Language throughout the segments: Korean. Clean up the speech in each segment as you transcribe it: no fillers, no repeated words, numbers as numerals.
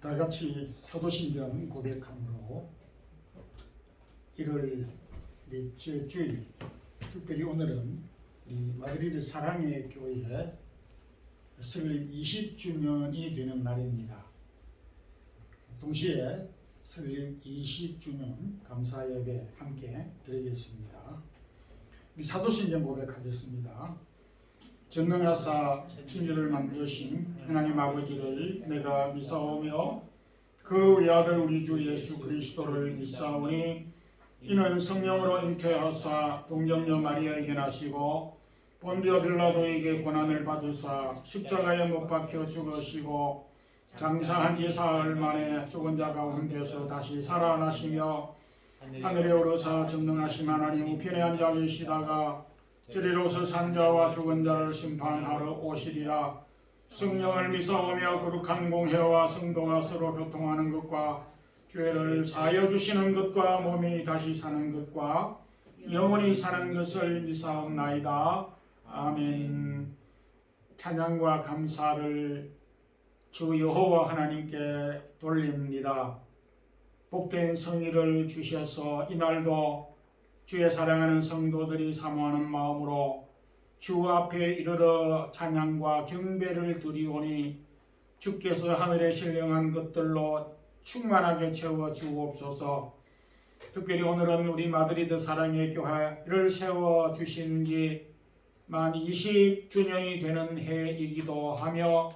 다 같이 사도신경 고백함으로 1월 넷째 주일, 특별히 오늘은 이 마드리드 사랑의 교회 설립 20주년이 되는 날입니다. 동시에 설립 20주년 감사예배 함께 드리겠습니다. 우리 사도신경 고백하겠습니다. 전능하사 천지를 만드신 하나님 아버지를 내가 믿사오며 그 외아들 우리 주 예수 그리스도를 믿사오니 이는 성령으로 잉태하사 동정녀 마리아에게 나시고 본디오 빌라도에게 고난을 받으사 십자가에 못 박혀 죽으시고 장사한 지 사흘 만에 죽은 자 가운데서 다시 살아나시며 하늘에 오르사 전능하신 하나님 우편에 앉아 계시다가 저리로서 산자와 죽은 자를 심판하러 오시리라. 성령을 믿사오며 거룩한 공회와 성도가 서로 교통하는 것과 죄를 사하여 주시는 것과 몸이 다시 사는 것과 영원히 사는 것을 믿사옵나이다. 아멘. 찬양과 감사를 주 여호와 하나님께 돌립니다. 복된 성의를 주셔서 이날도 주의 사랑하는 성도들이 사모하는 마음으로 주 앞에 이르러 찬양과 경배를 드리오니 주께서 하늘에 신령한 것들로 충만하게 채워 주옵소서. 특별히 오늘은 우리 마드리드 사랑의 교회를 세워 주신 지 만 20주년이 되는 해이기도 하며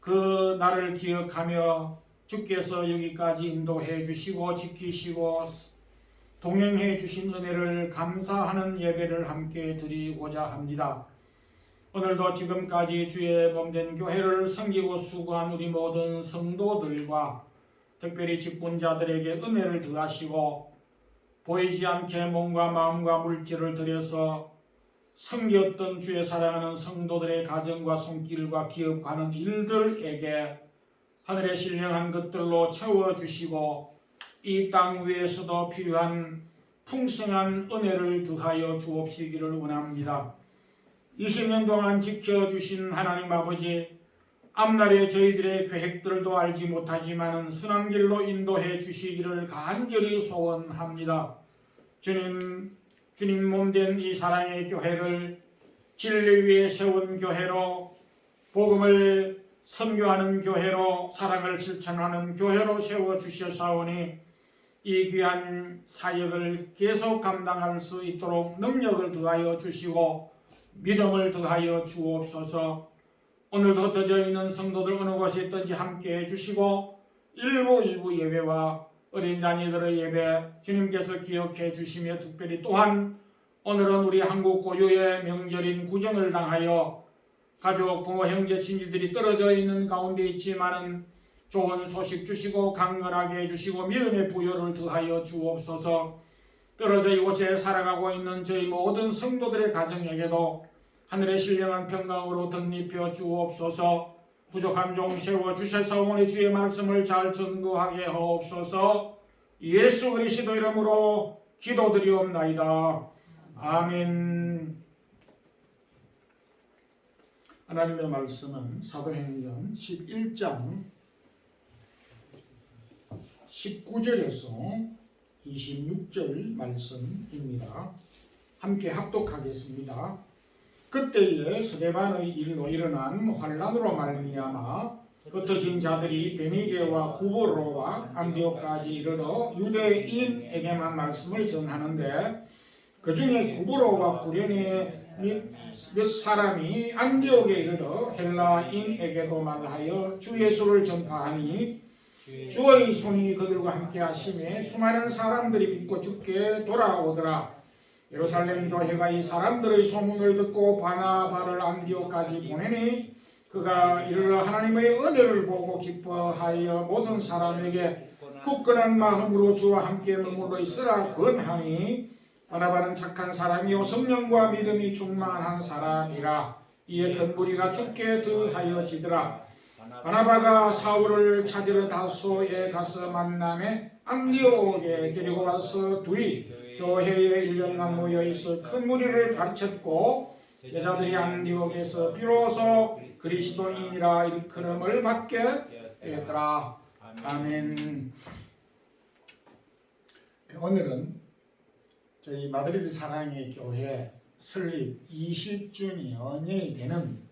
그 날을 기억하며 주께서 여기까지 인도해 주시고 지키시고 동행해 주신 은혜를 감사하는 예배를 함께 드리고자 합니다. 오늘도 지금까지 주의 몸된 교회를 섬기고 수고한 우리 모든 성도들과 특별히 직분자들에게 은혜를 더하시고 보이지 않게 몸과 마음과 물질을 들여서 섬겼던 주의 사랑하는 성도들의 가정과 손길과 기업하는 일들에게 하늘의 신령한 것들로 채워주시고 이 땅 위에서도 필요한 풍성한 은혜를 더하여 주옵시기를 원합니다. 20년 동안 지켜주신 하나님 아버지, 앞날에 저희들의 계획들도 알지 못하지만 선한 길로 인도해 주시기를 간절히 소원합니다. 주님 몸된 이 사랑의 교회를 진리 위에 세운 교회로, 복음을 선교하는 교회로, 사랑을 실천하는 교회로 세워주셨사오니 이 귀한 사역을 계속 감당할 수 있도록 능력을 더하여 주시고 믿음을 더하여 주옵소서. 오늘도 흩어져 있는 성도들 어느 곳에 있든지 함께 해주시고 1부, 2부 예배와 어린 자녀들의 예배 주님께서 기억해 주시며 특별히 또한 오늘은 우리 한국 고유의 명절인 구정을 당하여 가족, 부모, 형제, 친지들이 떨어져 있는 가운데 있지만은 좋은 소식 주시고 강건하게 해주시고 믿음의 부여를 더하여 주옵소서. 떨어져 이곳에 살아가고 있는 저희 모든 성도들의 가정에게도 하늘의 신령한 평강으로 덧입혀 주옵소서. 부족한 종 세워주셔서 주의 말씀을 잘 전거하게 하옵소서. 예수 그리스도 이름으로 기도드리옵나이다. 아멘. 하나님의 말씀은 사도행전 11장 19절에서 26절 말씀입니다. 함께 합독하겠습니다. 그때에 스데반의 일로 일어난 환란으로 말미암아 흩어진 자들이 베니게와 구브로와 안디옥까지 이르러 유대인에게만 말씀을 전하는데 그 중에 구브로와 구레네 몇 사람이 안디옥에 이르러 헬라인에게도 말하여 주 예수를 전파하니 주의 손이 그들과 함께 하심에 수많은 사람들이 믿고 주께 돌아오더라. 예루살렘 교회가 이 사람들의 소문을 듣고 바나바를 안디옥까지 보내니 그가 이르러 하나님의 은혜를 보고 기뻐하여 모든 사람에게 굳건한 마음으로 주와 함께 머물러 있으라 권하니 바나바는 착한 사람이요 성령과 믿음이 충만한 사람이라. 이에 큰 무리가 주께 더하여지더라. 바나바가 사울을 찾으러 다소에 가서 만남에 안디옥에 데리고 와서 둘이 교회에 1년간 모여있어 큰 무리를 가르쳤고 제자들이 안디옥에서 비로소 그리스도인이라 일컬음을 받게 되었더라. 아멘. 오늘은 저희 마드리드 사랑의 교회 설립 20주년이 되는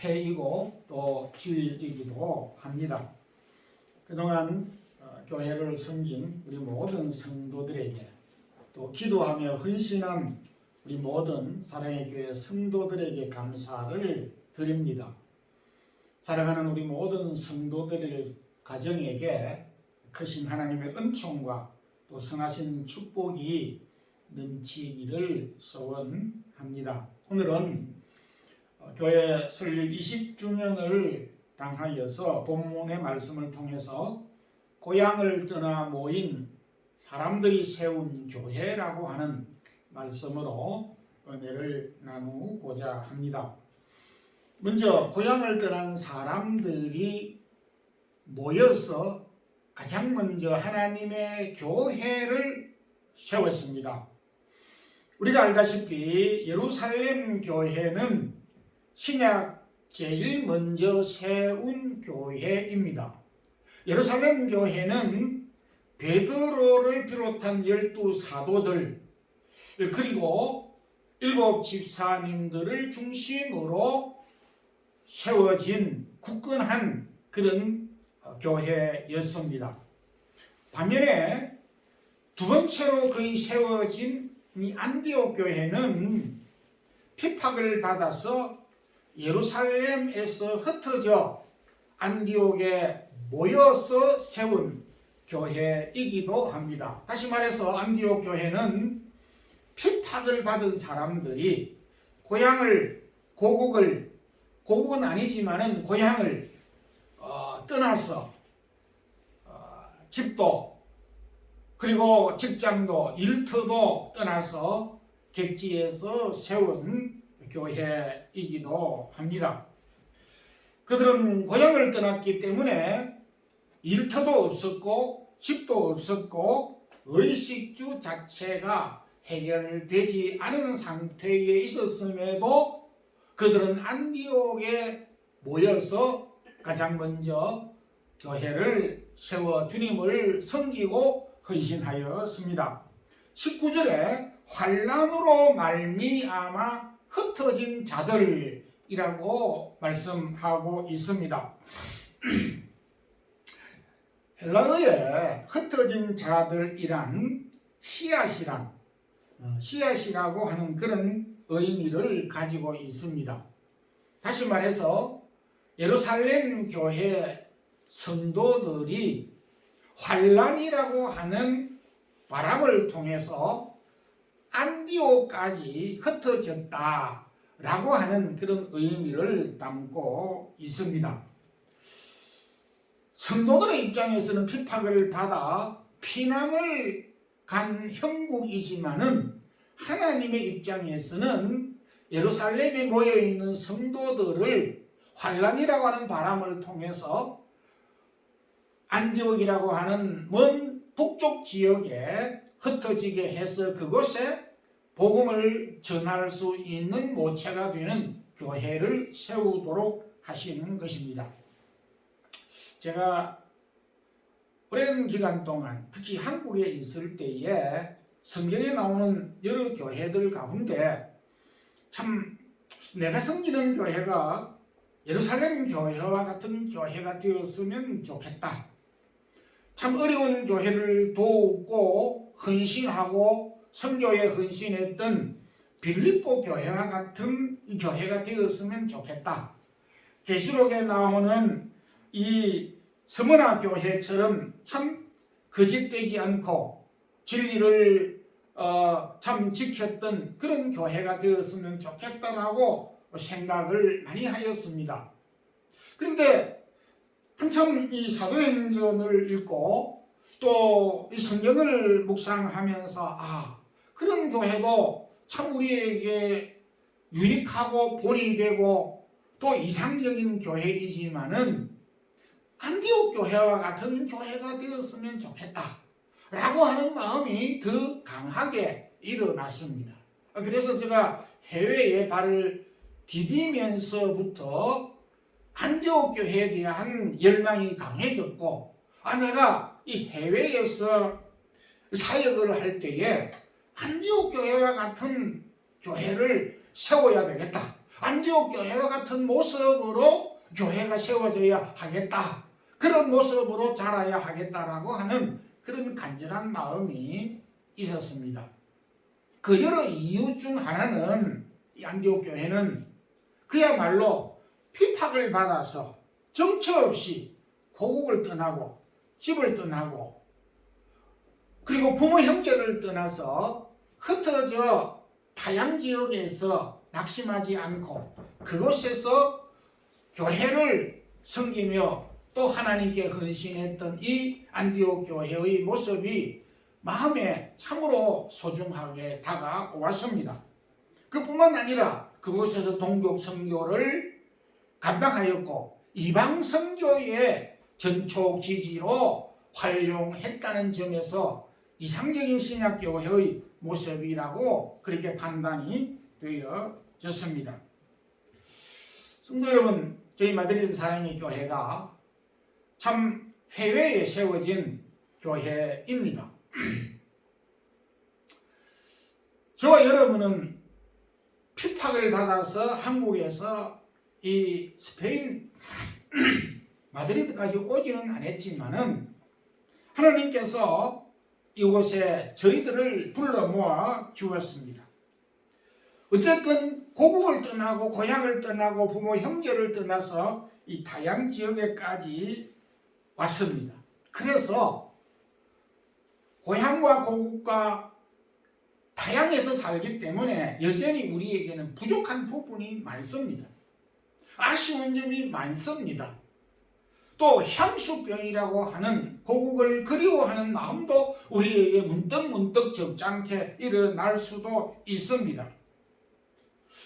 해이고 또 주일이기도 합니다. 그동안 교회를 섬긴 우리 모든 성도들에게 또 기도하며 헌신한 우리 모든 사랑의 교회 성도들에게 감사를 드립니다. 사랑하는 우리 모든 성도들의 가정에게 크신 하나님의 은총과 또 선하신 축복이 넘치기를 소원합니다. 오늘은 교회 설립 20주년을 당하여서 본문의 말씀을 통해서 고향을 떠나 모인 사람들이 세운 교회라고 하는 말씀으로 은혜를 나누고자 합니다. 먼저 고향을 떠난 사람들이 모여서 가장 먼저 하나님의 교회를 세웠습니다. 우리가 알다시피 예루살렘 교회는 신약 제일 먼저 세운 교회입니다. 예루살렘 교회는 베드로를 비롯한 12사도들 그리고 7 집사님들을 중심으로 세워진 굳건한 그런 교회였습니다. 반면에 두 번째로 거의 세워진 이 안디옥 교회는 핍박을 받아서 예루살렘에서 흩어져 안디옥에 모여서 세운 교회이기도 합니다. 다시 말해서 안디옥 교회는 핍박을 받은 사람들이 고국은 아니지만은 고향을 떠나서 집도 그리고 직장도 일터도 떠나서 객지에서 세운 교회이기도 합니다. 그들은 고향을 떠났기 때문에 일터도 없었고 집도 없었고 의식주 자체가 해결되지 않은 상태에 있었음에도 그들은 안디옥에 모여서 가장 먼저 교회를 세워 주님을 섬기고 헌신하였습니다. 19절에 환난으로 말미암아 흩어진 자들이라고 말씀하고 있습니다. 헬라어에 흩어진 자들이란 씨앗이라고 하는 그런 의미를 가지고 있습니다. 다시 말해서 예루살렘 교회 성도들이 환난이라고 하는 바람을 통해서 안디옥까지 흩어졌다라고 하는 그런 의미를 담고 있습니다. 성도들의 입장에서는 핍박을 받아 피난을 간 형국이지만은 하나님의 입장에서는 예루살렘에 모여있는 성도들을 환난이라고 하는 바람을 통해서 안디옥이라고 하는 먼 북쪽 지역에 흩어지게 해서 그곳에 복음을 전할 수 있는 모체가 되는 교회를 세우도록 하시는 것입니다. 제가 오랜 기간 동안 특히 한국에 있을 때에 성경에 나오는 여러 교회들 가운데 참 내가 섬기는 교회가 예루살렘 교회와 같은 교회가 되었으면 좋겠다. 참 어려운 교회를 돕고 헌신하고 선교에 헌신했던 빌립보 교회와 같은 교회가 되었으면 좋겠다. 계시록에 나오는 이 스무나 교회처럼 참 거짓되지 않고 진리를 참 지켰던 그런 교회가 되었으면 좋겠다라고 생각을 많이 하였습니다. 그런데 한참 이 사도행전을 읽고 또 이 성경을 묵상하면서 그런 교회도 참 우리에게 유익하고 본이 되고 또 이상적인 교회이지만은 안디옥 교회와 같은 교회가 되었으면 좋겠다 라고 하는 마음이 더 강하게 일어났습니다. 그래서 제가 해외에 발을 디디면서부터 안디옥 안디옥 교회에 대한 열망이 강해졌고, 내가 이 해외에서 사역을 할 때에 안디옥 교회와 같은 교회를 세워야 되겠다. 안디옥 교회와 같은 모습으로 교회가 세워져야 하겠다. 그런 모습으로 자라야 하겠다라고 하는 그런 간절한 마음이 있었습니다. 그 여러 이유 중 하나는 이 안디옥 교회는 그야말로 핍박을 받아서 정처 없이 고국을 떠나고 집을 떠나고 그리고 부모 형제를 떠나서 흩어져 타양 지역에서 낙심하지 않고 그곳에서 교회를 섬기며 또 하나님께 헌신했던 이 안디옥 교회의 모습이 마음에 참으로 소중하게 다가왔습니다. 그뿐만 아니라 그곳에서 동족 선교를 감당하였고 이방 선교의 전초 기지로 활용했다는 점에서 이상적인 신약교회의 모습이라고 그렇게 판단이 되어졌습니다. 성도 여러분, 저희 마드리드 사랑의 교회가 참 해외에 세워진 교회입니다. 저와 여러분은 핍박을 받아서 한국에서 이 스페인 마드리드까지 오지는 않았지만은 하나님께서 이곳에 저희들을 불러 모아 주었습니다. 어쨌든 고국을 떠나고 고향을 떠나고 부모 형제를 떠나서 이 타양 지역에까지 왔습니다. 그래서 고향과 고국과 타양에서 살기 때문에 여전히 우리에게는 부족한 부분이 많습니다. 아쉬운 점이 많습니다. 또 향수병이라고 하는 고국을 그리워하는 마음도 우리에게 문득문득 적잖게 일어날 수도 있습니다.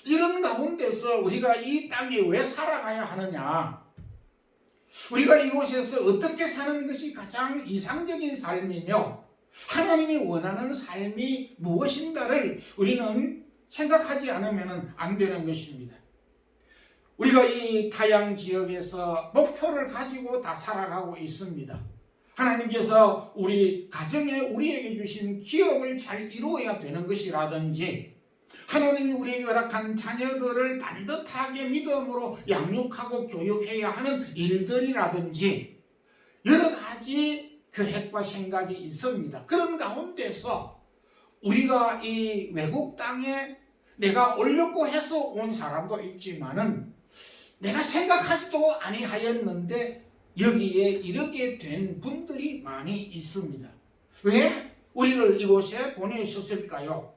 이런 가운데서 우리가 이 땅에 왜 살아가야 하느냐, 우리가 이곳에서 어떻게 사는 것이 가장 이상적인 삶이며 하나님이 원하는 삶이 무엇인가를 우리는 생각하지 않으면 안 되는 것입니다. 우리가 이 타양 지역에서 목표를 가지고 다 살아가고 있습니다. 하나님께서 우리 가정에 우리에게 주신 기업을 잘 이루어야 되는 것이라든지 하나님이 우리에게 허락한 자녀들을 반듯하게 믿음으로 양육하고 교육해야 하는 일들이라든지 여러 가지 계획과 생각이 있습니다. 그런 가운데서 우리가 이 외국 땅에 내가 올려고 해서 온 사람도 있지만은 내가 생각하지도 아니하였는데 여기에 이르게 된 분들이 많이 있습니다. 왜 우리를 이곳에 보내셨을까요?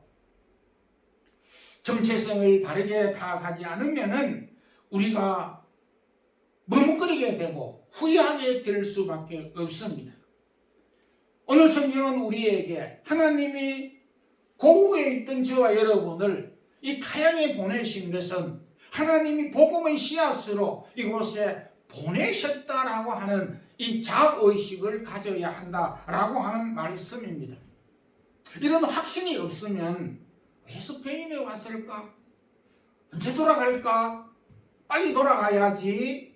정체성을 바르게 파악하지 않으면은 우리가 머뭇거리게 되고 후회하게 될 수밖에 없습니다. 오늘 성경은 우리에게 하나님이 고국에 있던 저와 여러분을 이 타양에 보내신 것은 하나님이 복음의 씨앗으로 이곳에 보내셨다라고 하는 이 자의식을 가져야 한다라고 하는 말씀입니다. 이런 확신이 없으면 왜 스페인에 왔을까? 언제 돌아갈까? 빨리 돌아가야지.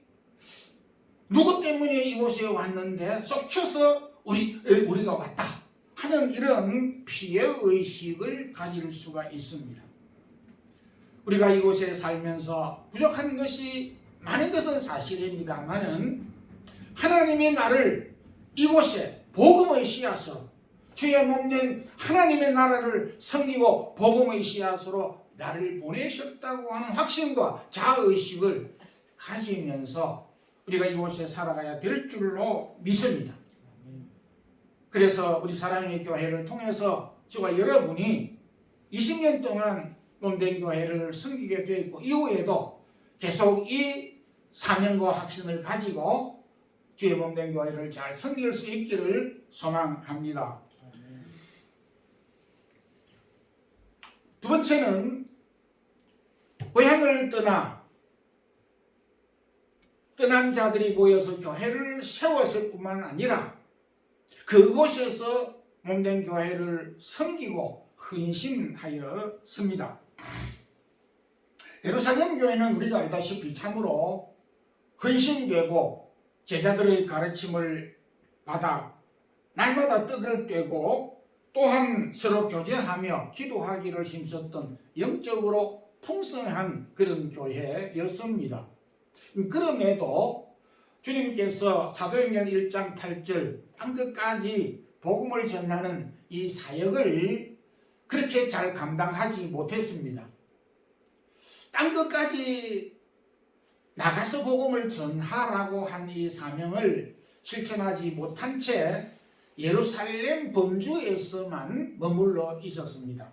누구 때문에 이곳에 왔는데 쫓겨서 우리가 왔다 하는 이런 피해의식을 가질 수가 있습니다. 우리가 이곳에 살면서 부족한 것이 많은 것은 사실입니다만은 하나님이 나를 이곳에 복음의 씨앗으로 주의 몸된 하나님의 나라를 섬기고 복음의 씨앗으로 나를 보내셨다고 하는 확신과 자의식을 가지면서 우리가 이곳에 살아가야 될 줄로 믿습니다. 그래서 우리 사랑의 교회를 통해서 저와 여러분이 20년 동안 몸된 교회를 섬기게 되어 있고 이후에도 계속 이 사명과 확신을 가지고 주의 몸된 교회를 잘 섬길 수 있기를 소망합니다. 두 번째는 고향을 떠난 자들이 모여서 교회를 세웠을 뿐만 아니라 그곳에서 몸된 교회를 섬기고 헌신하였습니다. 예루살렘 교회는 우리가 알다시피 참으로 헌신되고 제자들의 가르침을 받아 날마다 떡을 떼고 또한 서로 교제하며 기도하기를 힘썼던 영적으로 풍성한 그런 교회였습니다. 그럼에도 주님께서 사도행전 1장 8절 땅끝까지 복음을 전하는 이 사역을 그렇게 잘 감당하지 못했습니다. 땅끝까지 나가서 복음을 전하라고 한 이 사명을 실천하지 못한 채 예루살렘 범주에서만 머물러 있었습니다.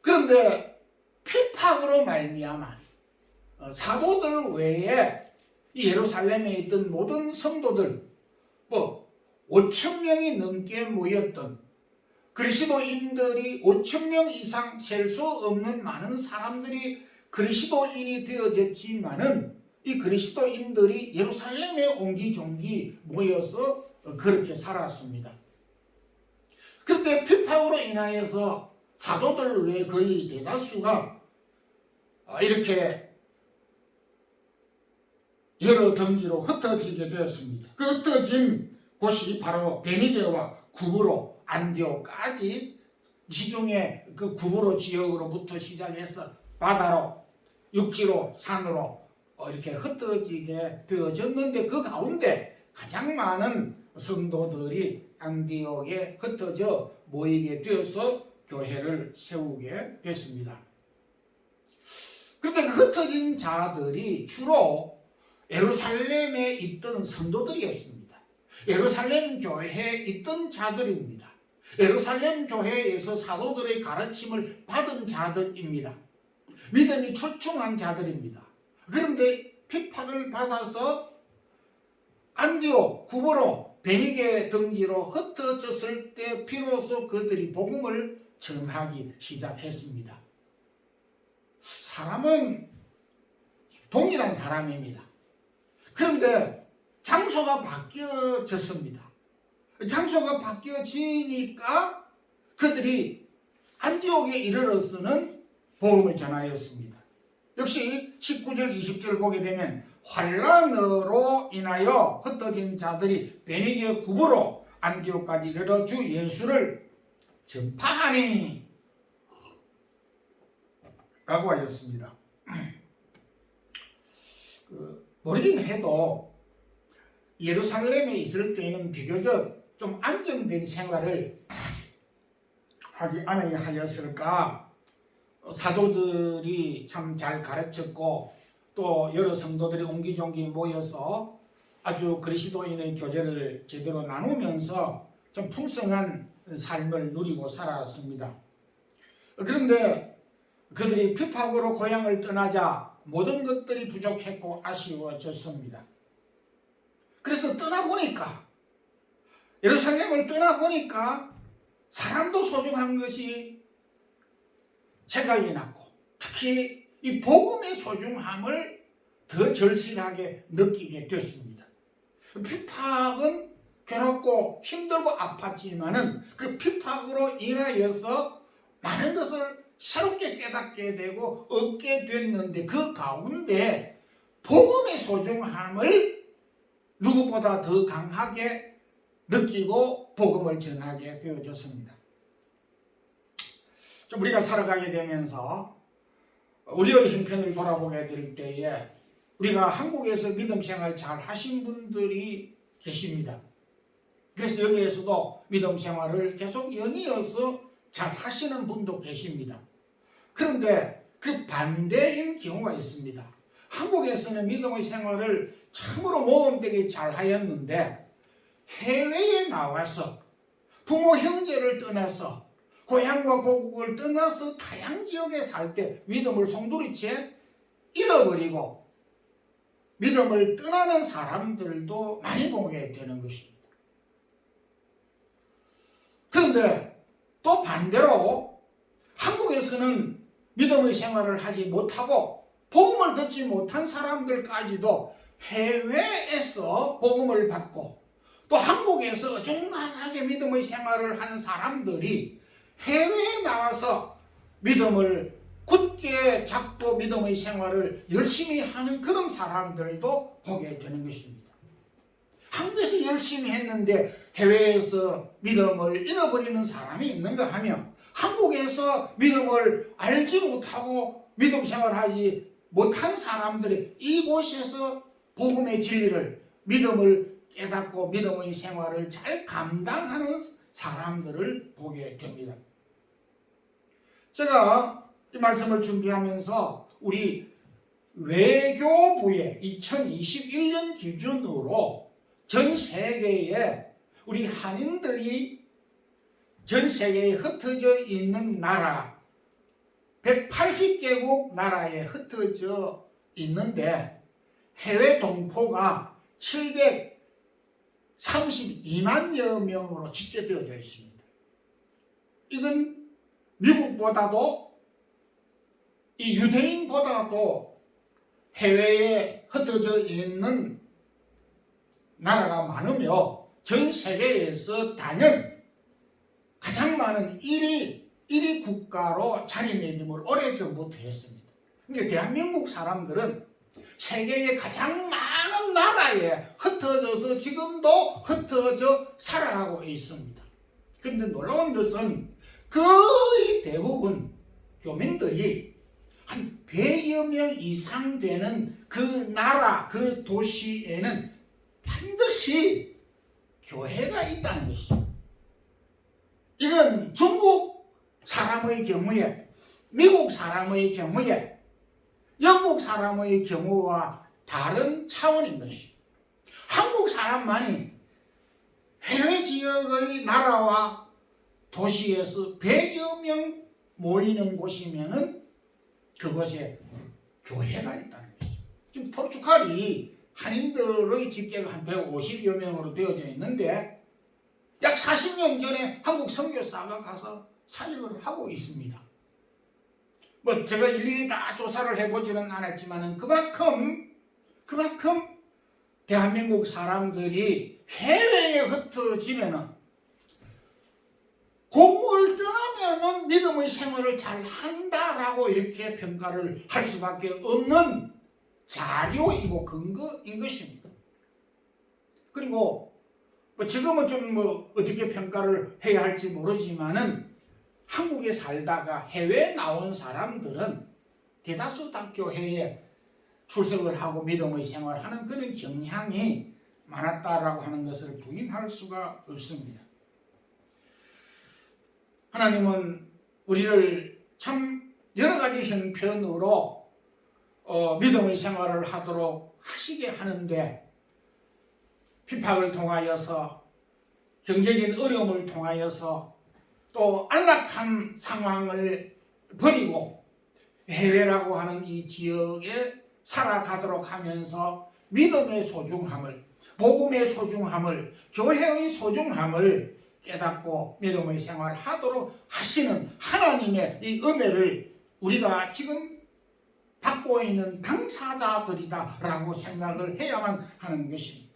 그런데 핍박으로 말미암아 사도들 외에 이 예루살렘에 있던 모든 성도들 5천 명이 넘게 모였던 그리스도인들이 5천 명 이상 셀 수 없는 많은 사람들이 그리스도인이 되어졌지만은 이 그리스도인들이 예루살렘에 옹기종기 모여서 그렇게 살았습니다. 그런데 핍박으로 인하여서 사도들 외에 거의 대다수가 이렇게 여러 덩기로 흩어지게 되었습니다. 그 흩어진 곳이 바로 베니게와 구브로, 안디옥까지 지중해 그 구브로 지역으로부터 시작해서 바다로, 육지로, 산으로 이렇게 흩어지게 되어졌는데 그 가운데 가장 많은 성도들이 안디옥에 흩어져 모이게 되어서 교회를 세우게 됐습니다. 그런데 그 흩어진 자들이 주로 예루살렘에 있던 성도들이었습니다. 예루살렘 교회에 있던 자들입니다. 예루살렘 교회에서 사도들의 가르침을 받은 자들입니다. 믿음이 출중한 자들입니다. 그런데 핍박을 받아서 안디옥, 구브로, 베니게 등지로 흩어졌을 때 비로소 그들이 복음을 전하기 시작했습니다. 사람은 동일한 사람입니다. 그런데 장소가 바뀌어졌습니다. 장소가 바뀌어지니까 그들이 안디옥에 이르러서는 복음을 전하였습니다. 역시 19절 20절 보게 되면 환난으로 인하여 흩어진 자들이 베니게 구브로 안디옥까지 이르러 주 예수를 전파하니 라고 하였습니다. 모르긴 해도 예루살렘에 있을 때는 비교적 좀 안정된 생활을 하지 않아야 하였을까. 사도들이 참 잘 가르쳤고 또 여러 성도들이 옹기종기 모여서 아주 그리스도인의 교제를 제대로 나누면서 좀 풍성한 삶을 누리고 살았습니다. 그런데 그들이 핍박으로 고향을 떠나자 모든 것들이 부족했고 아쉬워졌습니다. 그래서 떠나보니까 예루살렘을 떠나보니까 사람도 소중한 것이 생각이 났고 특히 이 복음의 소중함을 더 절실하게 느끼게 됐습니다. 핍박은 괴롭고 힘들고 아팠지만은 그 핍박으로 인하여서 많은 것을 새롭게 깨닫게 되고 얻게 됐는데 그 가운데 복음의 소중함을 누구보다 더 강하게 느끼고 복음을 전하게 되어졌습니다. 좀 우리가 살아가게 되면서 우리의 형편을 돌아보게 될 때에 우리가 한국에서 믿음 생활 잘 하신 분들이 계십니다. 그래서 여기에서도 믿음 생활을 계속 연이어서 잘 하시는 분도 계십니다. 그런데 그 반대인 경우가 있습니다. 한국에서는 믿음의 생활을 참으로 모범되게 잘 하였는데 해외에 나와서 부모 형제를 떠나서 고향과 고국을 떠나서 타양 지역에 살 때 믿음을 송두리째 잃어버리고 믿음을 떠나는 사람들도 많이 보게 되는 것입니다. 그런데 또 반대로 한국에서는 믿음의 생활을 하지 못하고 복음을 듣지 못한 사람들까지도 해외에서 복음을 받고 또 한국에서 어중간하게 믿음의 생활을 한 사람들이 해외에 나와서 믿음을 굳게 굳게 잡고 믿음의 생활을 열심히 하는 그런 사람들도 보게 되는 것입니다. 한국에서 열심히 했는데 해외에서 믿음을 잃어버리는 사람이 있는가 하면, 한국에서 믿음을 알지 못하고 믿음 생활하지 못한 사람들이 이곳에서 복음의 진리를, 믿음을 깨닫고 믿음의 생활을 잘 감당하는 사람들을 보게 됩니다. 제가 이 말씀을 준비하면서 우리 외교부의 2021년 기준으로 전 세계에 우리 한인들이 전 세계에 흩어져 있는 나라 180개국 나라에 흩어져 있는데 해외 동포가 732만여 명으로 집계되어져 있습니다. 이건 미국보다도, 이 유대인보다도 해외에 흩어져 있는 나라가 많으며 전 세계에서 단연 가장 많은 1위 국가로 자리매김을 오래전부터 했습니다. 그러니까 대한민국 사람들은 세계의 가장 많은 나라에 흩어져서 지금도 흩어져 살아가고 있습니다. 그런데 놀라운 것은 거의 대부분 교민들이 한 100여 명 이상 되는 그 나라, 그 도시에는 반드시 교회가 있다는 것이죠. 이건 중국 사람의 경우에, 미국 사람의 경우에, 영국 사람의 경우와 다른 차원인 것이죠. 한국 사람만이 해외 지역의 나라와 도시에서 100여 명 모이는 곳이면은 그곳에 교회가 있다는 것이죠. 지금 포르투갈이 한인들의 집계가 한 150여 명으로 되어져 있는데 약 40년 전에 한국 선교사가 가서 사역을 하고 있습니다. 뭐 제가 일일이 다 조사를 해보지는 않았지만 그만큼 대한민국 사람들이 해외에 흩어지면은, 고국을 떠나면은 믿음의 생활을 잘 한다라고 이렇게 평가를 할 수밖에 없는 자료이고 근거인 것입니다. 그리고 지금은 좀 어떻게 평가를 해야 할지 모르지만은 한국에 살다가 해외에 나온 사람들은 대다수 다 교회에 출석을 하고 믿음의 생활을 하는 그런 경향이 많았다라고 하는 것을 부인할 수가 없습니다. 하나님은 우리를 참 여러 가지 형편으로 믿음의 생활을 하도록 하시게 하는데, 핍박을 통하여서, 경제적인 어려움을 통하여서, 또 안락한 상황을 버리고 해외라고 하는 이 지역에 살아가도록 하면서 믿음의 소중함을, 복음의 소중함을, 교회의 소중함을 깨닫고 믿음의 생활을 하도록 하시는 하나님의 이 은혜를 우리가 지금 받고 있는 당사자들이다라고 생각을 해야만 하는 것입니다.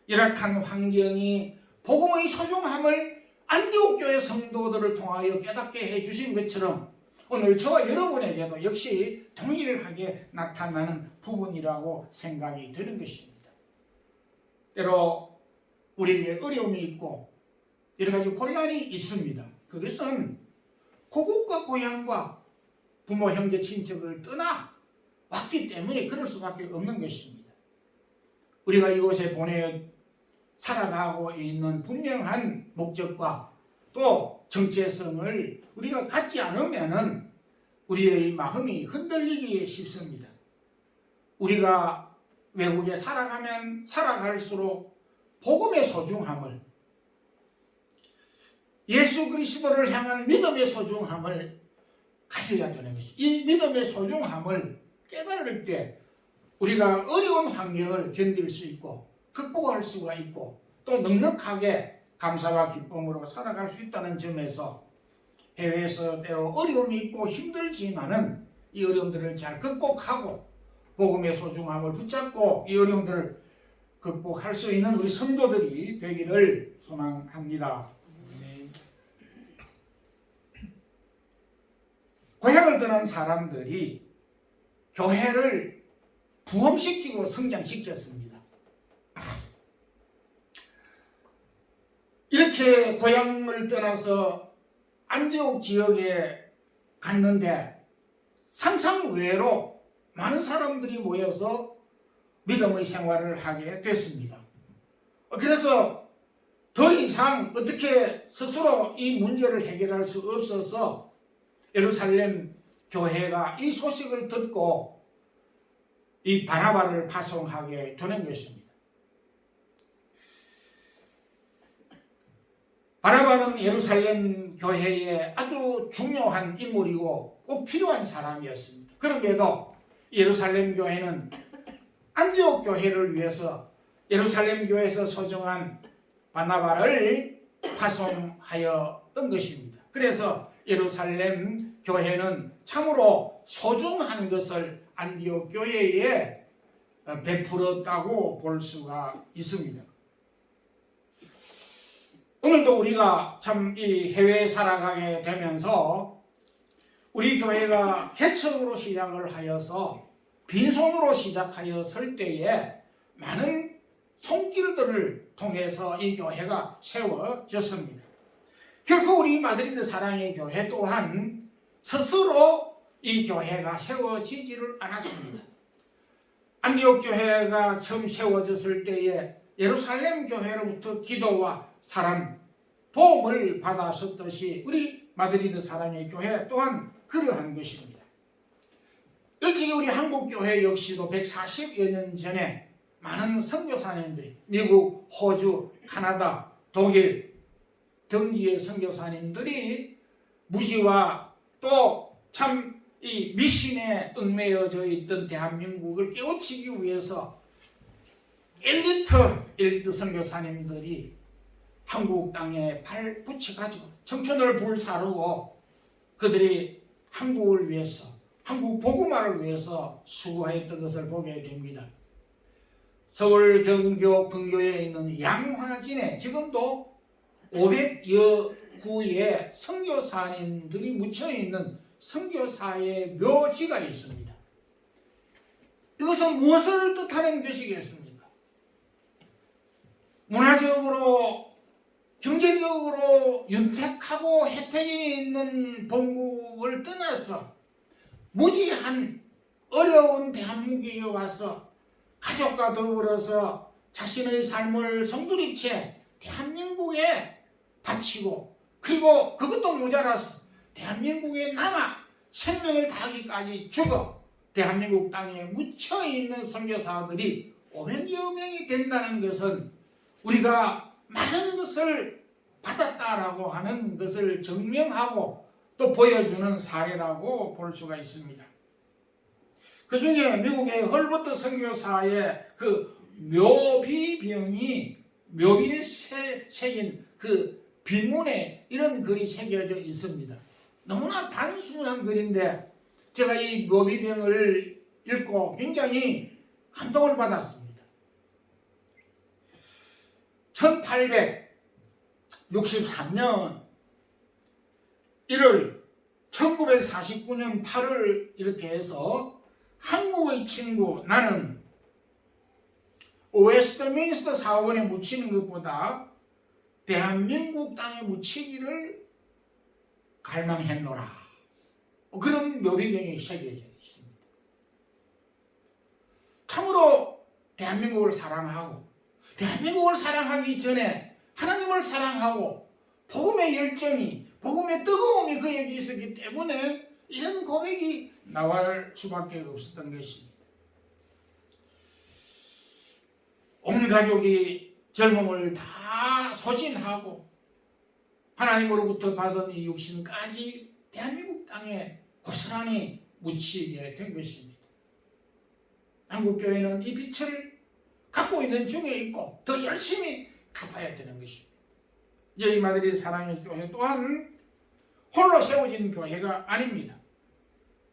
열악한 환경이 복음의 소중함을 안디옥 교회 성도들을 통하여 깨닫게 해주신 것처럼 오늘 저와 여러분에게도 역시 동일하게 나타나는 부분이라고 생각이 되는 것입니다. 때로 우리에게 어려움이 있고 여러 가지 혼란이 있습니다. 그것은 고국과 고향과 부모, 형제, 친척을 떠나 왔기 때문에 그럴 수밖에 없는 것입니다. 우리가 이곳에 보내 살아가고 있는 분명한 목적과 또 정체성을 우리가 갖지 않으면은 우리의 마음이 흔들리기 쉽습니다. 우리가 외국에 살아가면 살아갈수록 복음의 소중함을, 예수 그리스도를 향한 믿음의 소중함을 가져야 되는 것입니다. 이 믿음의 소중함을 깨달을 때 우리가 어려운 환경을 견딜 수 있고 극복할 수가 있고 또 넉넉하게 감사와 기쁨으로 살아갈 수 있다는 점에서 해외에서 때로 어려움이 있고 힘들지만은 이 어려움들을 잘 극복하고 복음의 소중함을 붙잡고 이 어려움들을 극복할 수 있는 우리 성도들이 되기를 소망합니다. 고향 세상을 떠난 사람들이 교회를 부흥시키고 성장시켰습니다. 이렇게 고향을 떠나서 안디옥 지역에 갔는데 상상 외로 많은 사람들이 모여서 믿음의 생활을 하게 됐습니다. 그래서 더 이상 어떻게 스스로 이 문제를 해결할 수 없어서 예루살렘 교회가 이 소식을 듣고 이 바나바를 파송하게 되는 것입니다. 바나바는 예루살렘 교회에 아주 중요한 인물이고 꼭 필요한 사람이었습니다. 그런데도 예루살렘 교회는 안디옥 교회를 위해서 예루살렘 교회에서 소중한 바나바를 파송하였던 것입니다. 그래서 예루살렘 교회는 참으로 소중한 것을 안디옥 교회에 베풀었다고 볼 수가 있습니다. 오늘도 우리가 참 이 해외에 살아가게 되면서 우리 교회가 개척으로 시작을 하여서 빈손으로 시작하였을 때에 많은 손길들을 통해서 이 교회가 세워졌습니다. 결코 우리 마드리드 사랑의 교회 또한 스스로 이 교회가 세워지지를 않았습니다. 안디옥 교회가 처음 세워졌을 때에 예루살렘 교회로부터 기도와 사람, 도움을 받았었듯이 우리 마드리드 사랑의 교회 또한 그러한 것입니다. 일찍이 우리 한국 교회 역시도 140여 년 전에 많은 선교사님들이 미국, 호주, 카나다, 독일 등지의 선교사님들이 무지와 또 참 이 미신에 얽매여져 있던 대한민국을 깨우치기 위해서 엘리트 선교사님들이 한국 땅에 발 붙여가지고 청천을 불사르고 그들이 한국을 위해서 한국 복음화를 위해서 수고했던 것을 보게 됩니다. 서울 경교 근교에 있는 양화진에 지금도 500여 구의 선교사님들이 묻혀있는 선교사의 묘지가 있습니다. 이것은 무엇을 뜻하는 것이겠습니까? 문화적으로 경제적으로 윤택하고 혜택이 있는 본국을 떠나서 무지한 어려운 대한민국에 와서 가족과 더불어서 자신의 삶을 송두리째 대한민국에 바치고 그리고 그것도 모자라서 대한민국에 남아 생명을 다하기까지 죽어 대한민국 땅에 묻혀있는 선교사들이 500여 명이 된다는 것은 우리가 많은 것을 받았다라고 하는 것을 증명하고 또 보여주는 사례라고 볼 수가 있습니다. 그 중에 미국의 헐버트 선교사의 그 묘비병이 묘비에 새긴 그 빈문에 이런 글이 새겨져 있습니다. 너무나 단순한 글인데 제가 이 묘비병을 읽고 굉장히 감동을 받았습니다. 1863년 1월 1949년 8월 이렇게 해서 한국의 친구 나는 웨스트민스터 사원에 묻히는 것보다 대한민국 땅에 묻히기를 갈망했노라. 그런 묘비병이 새겨져 있습니다. 참으로 대한민국을 사랑하고 대한민국을 사랑하기 전에 하나님을 사랑하고 복음의 열정이 복음의 뜨거움이 그에게 있었기 때문에 이런 고백이 나올 수밖에 없었던 것입니다. 온 가족이 젊음을 다 소진하고 하나님으로부터 받은 이 육신까지 대한민국 땅에 고스란히 묻히게 된 것입니다. 한국교회는 이 빛을 갖고 있는 중에 있고 더 열심히 갚아야 되는 것입니다. 이 마드리드 사랑의 교회 또한 홀로 세워진 교회가 아닙니다.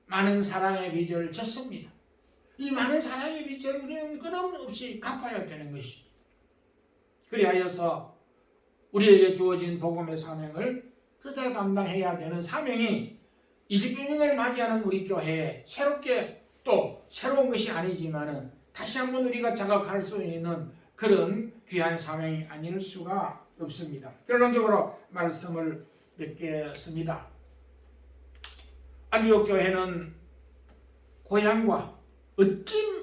많은 사랑의 빚을 졌습니다. 이 많은 사랑의 빚을 우리는 끊임없이 갚아야 되는 것입니다. 그리하여서 우리에게 주어진 복음의 사명을 그대로 감당해야 되는 사명이 20주년을 맞이하는 우리 교회에 새롭게 또 새로운 것이 아니지만은 다시 한번 우리가 자각할 수 있는 그런 귀한 사명이 아닐 수가 없습니다. 결론적으로 말씀을 맺겠습니다. 안디옥 교회는 고향과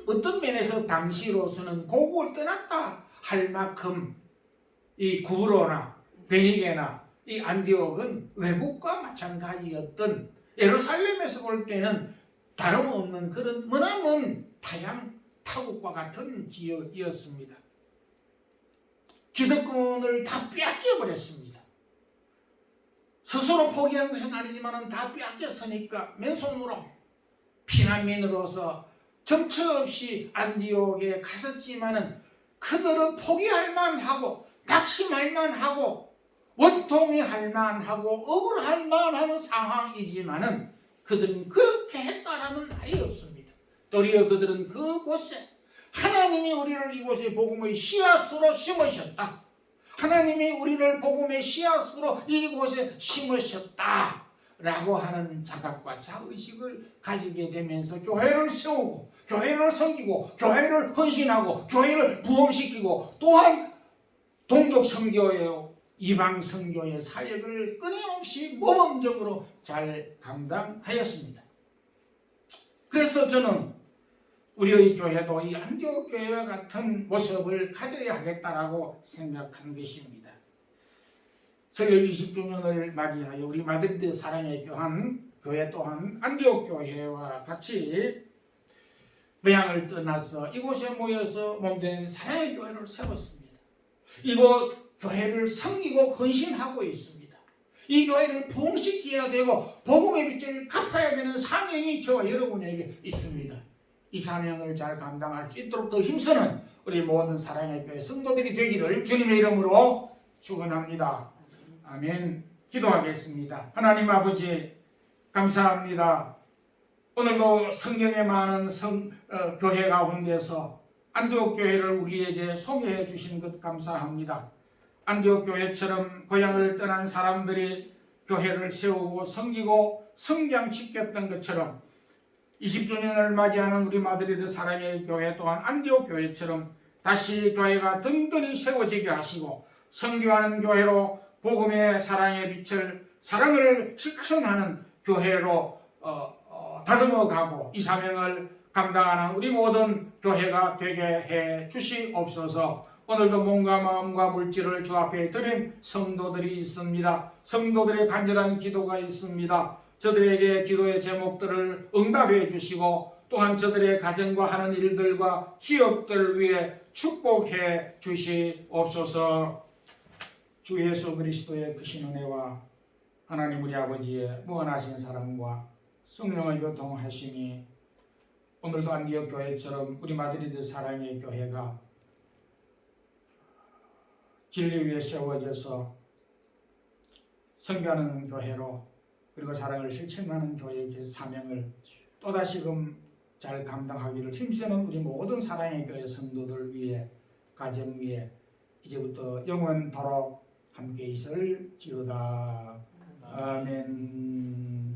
어떤 면에서 당시로서는 고국을 떠났다 할 만큼 이 구브로나 베니게나 이 안디옥은 외국과 마찬가지였던, 예루살렘에서 볼 때는 다름없는 그런 머나먼 타양 타국과 같은 지역이었습니다. 기득권을 다 빼앗겨 버렸습니다. 스스로 포기한 것은 아니지만 다 빼앗겼으니까 맨손으로 피난민으로서 정처 없이 안디옥에 갔었지만은 그들은 포기할 만하고 낙심할 만하고 원통할 만하고 억울할 만한 상황이지만은 그들은 그렇게 했다라는 말이 없습니다. 도리어 그들은 그곳에 하나님이 우리를 이곳에 복음의 씨앗으로 심으셨다. 하나님이 우리를 복음의 씨앗으로 이곳에 심으셨다 라고 하는 자각과 자의식을 가지게 되면서 교회를 세우고 교회를 섬기고 교회를 헌신하고 교회를 부흥시키고 또한 동족 선교예요, 이방 선교의 사역을 끊임없이 모범적으로 잘 감당하였습니다. 그래서 저는 우리의 교회도 이 안디옥 교회와 같은 모습을 가져야 하겠다라고 생각한 것입니다. 설립 20주년을 맞이하여 우리 마드리드 사랑의 교회 또한 안디옥 교회와 같이 고향을 떠나서 이곳에 모여서 몸된 사랑의 교회를 세웠습니다. 이곳 교회를 섬기고 헌신하고 있습니다. 이 교회를 부흥시켜야 되고 복음의 빛을 갚아야 되는 사명이 저와 여러분에게 있습니다. 이 사명을 잘 감당할 수 있도록 더 힘쓰는 우리 모든 사랑의 교회 성도들이 되기를 주님의 이름으로 축원합니다. 아멘. 기도하겠습니다. 하나님 아버지 감사합니다. 오늘도 성경에 많은 교회 가운데서 안디옥 교회를 우리에게 소개해 주신 것 감사합니다. 안디옥 교회처럼 고향을 떠난 사람들이 교회를 세우고 섬기고 성장시켰던 것처럼 20주년을 맞이하는 우리 마드리드 사랑의 교회 또한 안디옥 교회처럼 다시 교회가 든든히 세워지게 하시고 선교하는 교회로 복음의 사랑의 빛을 사랑을 실천하는 교회로 다듬어가고 이 사명을 감당하는 우리 모든 교회가 되게 해 주시옵소서. 오늘도 몸과 마음과 물질을 주 앞에 드린 성도들이 있습니다. 성도들의 간절한 기도가 있습니다. 저들에게 기도의 제목들을 응답해 주시고 또한 저들의 가정과 하는 일들과 기업들 위해 축복해 주시옵소서. 주 예수 그리스도의 크신 은혜와 하나님 우리 아버지의 무한하신 사랑과 성령의 교통하심이 오늘도 안디옥 교회처럼 우리 마드리드 사랑의 교회가 진리 위에 세워져서 선교하는 교회로 그리고 사랑을 실천하는 교회의 사명을 또다시금 잘 감당하기를 힘쓰는 우리 모든 사랑의 교회 성도들 위해 가정 위에 이제부터 영원토록 함께 있을지어다. 아멘.